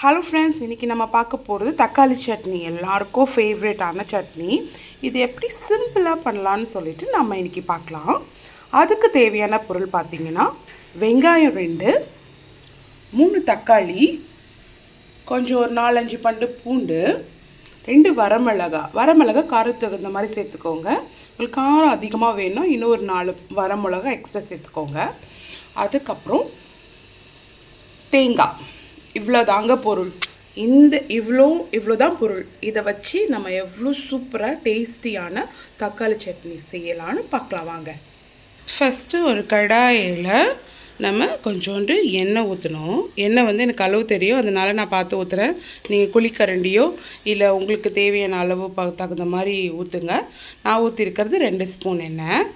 Hello friends, இன்றைக்கி நம்ம பார்க்க போகிறது தக்காளி சட்னி. எல்லாருக்கும் ஃபேவரட்டான சட்னி. இது எப்படி சிம்பிளாக பண்ணலான்னு சொல்லிட்டு நம்ம இன்றைக்கி பார்க்கலாம். அதுக்கு தேவையான பொருள் பார்த்திங்கன்னா, வெங்காயம் 2, 3 தக்காளி, கொஞ்சம் ஒரு 4-5 பண்டு பூண்டு, 2 வரமிளகா காரத்துக்கு தகுந்த மாதிரி சேர்த்துக்கோங்க. உங்களுக்கு காரம் அதிகமாக வேணும், இன்னும் ஒரு 4 வரமிளகா எக்ஸ்ட்ரா சேர்த்துக்கோங்க. அதுக்கப்புறம் தேங்காய். இவ்வளோ தாங்க பொருள். இவ்வளோ தான் பொருள். இதை வச்சு நம்ம எவ்வளோ சூப்பராக டேஸ்டியான தக்காளி சட்னி செய்யலான்னு பார்க்கலாம் வாங்க. ஃபஸ்ட்டு ஒரு கடாயில் நம்ம கொஞ்சோண்டு எண்ணெய் ஊற்றணும். எண்ணெய் எனக்கு அளவு தெரியும், அதனால் நான் பார்த்து ஊற்றுறேன். நீங்கள் குழிக்கரண்டியோ இல்லை உங்களுக்கு தேவையான அளவு தகுந்த மாதிரி ஊற்றுங்க. நான் ஊற்றிருக்கிறது 2 ஸ்பூன் எண்ணெய்.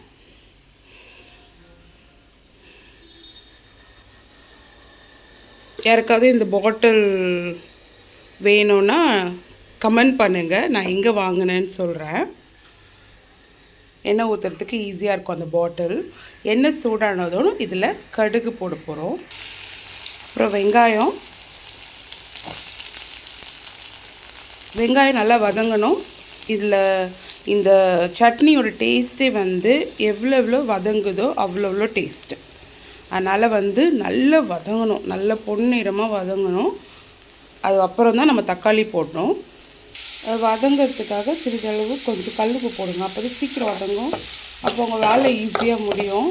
யாருக்காவது இந்த பாட்டில் வேணும்னா கமெண்ட் பண்ணுங்கள், நான் எங்கே வாங்கினேன்னு சொல்கிறேன். எண்ணெய் ஊற்றுறதுக்கு ஈஸியாக இருக்கும் அந்த பாட்டில். எண்ணெய் சூடானதும் இதில் கடுகு போட போகிறோம். அப்புறம் வெங்காயம் நல்லா வதங்கணும். இதில் இந்த சட்னியோட டேஸ்ட்டே எவ்வளோ வதங்குதோ அவ்வளோ டேஸ்ட்டு. அதனால் நல்லா வதங்கணும், நல்ல பொன்னிறமாக வதங்கணும். அதுக்கப்புறம் தான் நம்ம தக்காளி போடணும். அது வதங்கிறதுக்காக சிறிதளவு கொஞ்சம் கல்லுப்பு போடுங்க, அப்போ தான் சீக்கிரம் வதங்கும். அப்போ உங்கள் வேலை ஈஸியாக முடியும்.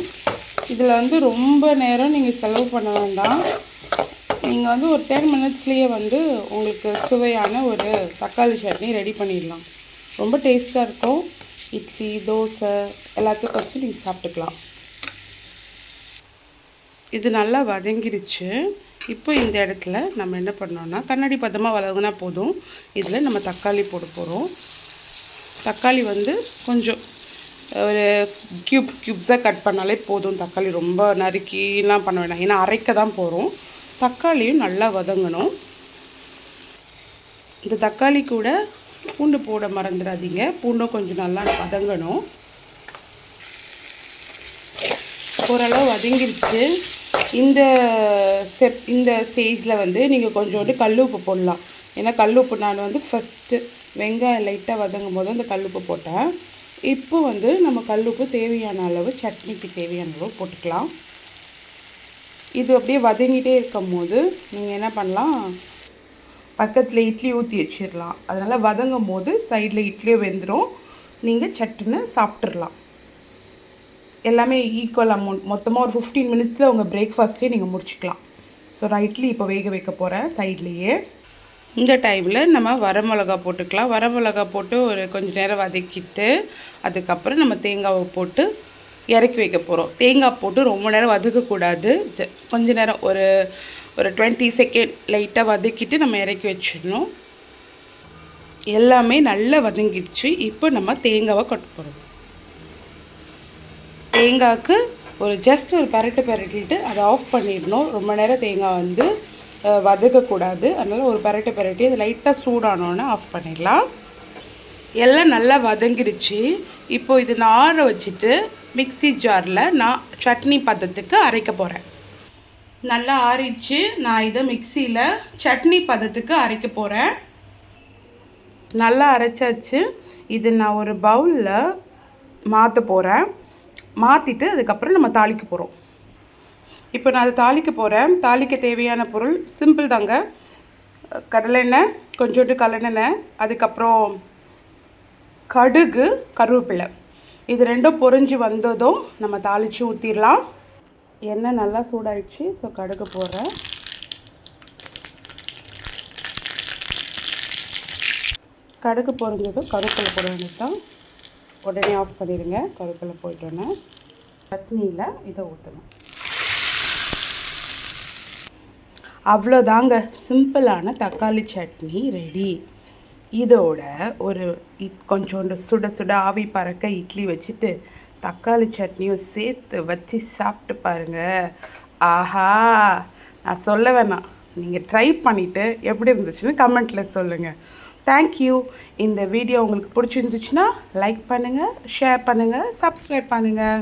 இதில் ரொம்ப நேரம் நீங்கள் செலவு பண்ண வேண்டாம். நீங்கள் ஒரு 10 மினிட்ஸ்லேயே உங்களுக்கு சுவையான ஒரு தக்காளி சட்னி ரெடி பண்ணிடலாம். ரொம்ப டேஸ்ட்டாக இருக்கும். இட்லி, தோசை எல்லாத்துக்கும் வச்சு நீங்கள் சாப்பிட்டுக்கலாம். இது நல்லா வதங்கிருச்சு. இப்போ இந்த இடத்துல நம்ம என்ன பண்ணோன்னா, கண்ணாடி பதமாக வதங்கினா போதும். இதில் நம்ம தக்காளி போட போகிறோம். தக்காளி கொஞ்சம் ஒரு க்யூப்ஸாக கட் பண்ணாலே போதும். தக்காளி ரொம்ப நறுக்கிலாம் பண்ண வேண்டாம், ஏன்னா அரைக்க தான் போகிறோம். தக்காளியும் நல்லா வதங்கணும். இந்த தக்காளி கூட பூண்டு போட மறந்துடாதீங்க. பூண்டும் கொஞ்சம் நல்லா வதங்கணும். ஓரளவு வதங்கிருச்சு. இந்த ஸ்டேஜில் நீங்கள் கொஞ்சோண்டு கல்லுப்பு போடலாம். ஏன்னா கல்லுப்பு நான் ஃபஸ்ட்டு வெங்காயம் லைட்டாக வதங்கும் போது அந்த கல்லுப்பு போட்டேன். இப்போ நம்ம கல்லுப்பு தேவையான அளவு, சட்னிக்கு தேவையான அளவு போட்டுக்கலாம். இது அப்படியே வதங்கிட்டே இருக்கும் போது நீங்கள் என்ன பண்ணலாம், பக்கத்தில் இட்லி ஊற்றி வச்சிடலாம். அதனால் வதங்கும் போது சைடில் இட்லியும் வெந்துடும். நீங்கள் சட்டுன்னு சாப்பிட்றலாம். எல்லாமே ஈக்குவல் அமௌண்ட். மொத்தமாக ஒரு 15 மினிட்ஸில் உங்கள் பிரேக்ஃபாஸ்ட்டே நீங்கள் முடிச்சுக்கலாம். ஸோ நான் இட்லி இப்போ வேக வைக்க போகிறேன் சைட்லேயே. இந்த டைமில் நம்ம வரமிளகா போட்டுக்கலாம். வரமிளகா போட்டு ஒரு கொஞ்சம் நேரம் வதக்கிட்டு அதுக்கப்புறம் நம்ம தேங்காவை போட்டு இறக்கி வைக்க போகிறோம். தேங்காய் போட்டு ரொம்ப நேரம் வதக்கக்கூடாது. கொஞ்சம் நேரம் ஒரு 20 செகண்ட் லைட்டாக வதக்கிட்டு நம்ம இறக்கி வச்சிடணும். எல்லாமே நல்லா வதங்கிடுச்சு. இப்போ நம்ம தேங்காவை கொட்ட போகிறோம். தேங்காய்க்கு ஜஸ்ட் ஒரு பரட்டிட்டு அதை ஆஃப் பண்ணிடணும். ரொம்ப நேரம் தேங்காய் வதக்கக்கூடாது. அதனால் ஒரு பரட்டி அது லைட்டாக சூடானோன்னு ஆஃப் பண்ணிடலாம். எல்லாம் நல்லா வதங்கிடுச்சு. இப்போது இது நான் ஆற வச்சுட்டு மிக்ஸி ஜாரில் நான் சட்னி பதத்துக்கு அரைக்க போகிறேன். நல்லா ஆறிடுச்சு. நான் இதை மிக்சியில் சட்னி பதத்துக்கு அரைக்க போகிறேன். நல்லா அரைச்சாச்சு. இது நான் ஒரு பவுலில் மாற்ற போகிறேன். மாற்றிட்டு அதுக்கப்புறம் நம்ம தாளிக்க போகிறோம். இப்போ நான் அதை தாளிக்க போகிறேன். தாளிக்க தேவையான பொருள் சிம்பிள் தாங்க. கடலெண்ணெய், கொஞ்சோண்டு கல்லெண்ணெய், அதுக்கப்புறம் கடுகு, கருவேப்பிலை. இது ரெண்டும் பொரிஞ்சு வந்ததும் நம்ம தாளித்து ஊற்றிடலாம். எண்ணெய் நல்லா சூடாயிடுச்சு. ஸோ கடுகு போடுறேன். கடுகு பொரிஞ்சதும் கருவேப்பிலை போட வேண்டியது தான். உடனே ஆஃப் பண்ணிடுங்க. கருவேப்பிலை போயிட்டோன்னே சட்னியில் இதை ஊற்றணும். அவ்வளோதாங்க, சிம்பிளான தக்காளி சட்னி ரெடி. இதோட கொஞ்சோண்டு சுட ஆவி பறக்க இட்லி வச்சுட்டு தக்காளி சட்னியும் சேர்த்து வச்சு சாப்பிட்டு பாருங்கள். ஆஹா, நான் சொல்ல வேணாம், நீங்கள் ட்ரை பண்ணிவிட்டு எப்படி இருந்துச்சுன்னு கமெண்ட்டில் சொல்லுங்கள். தேங்க்யூ. இந்த வீடியோ உங்களுக்கு பிடிச்சிருந்துச்சுன்னா லைக் பண்ணுங்கள், ஷேர் பண்ணுங்கள், சப்ஸ்கிரைப் பண்ணுங்கள்.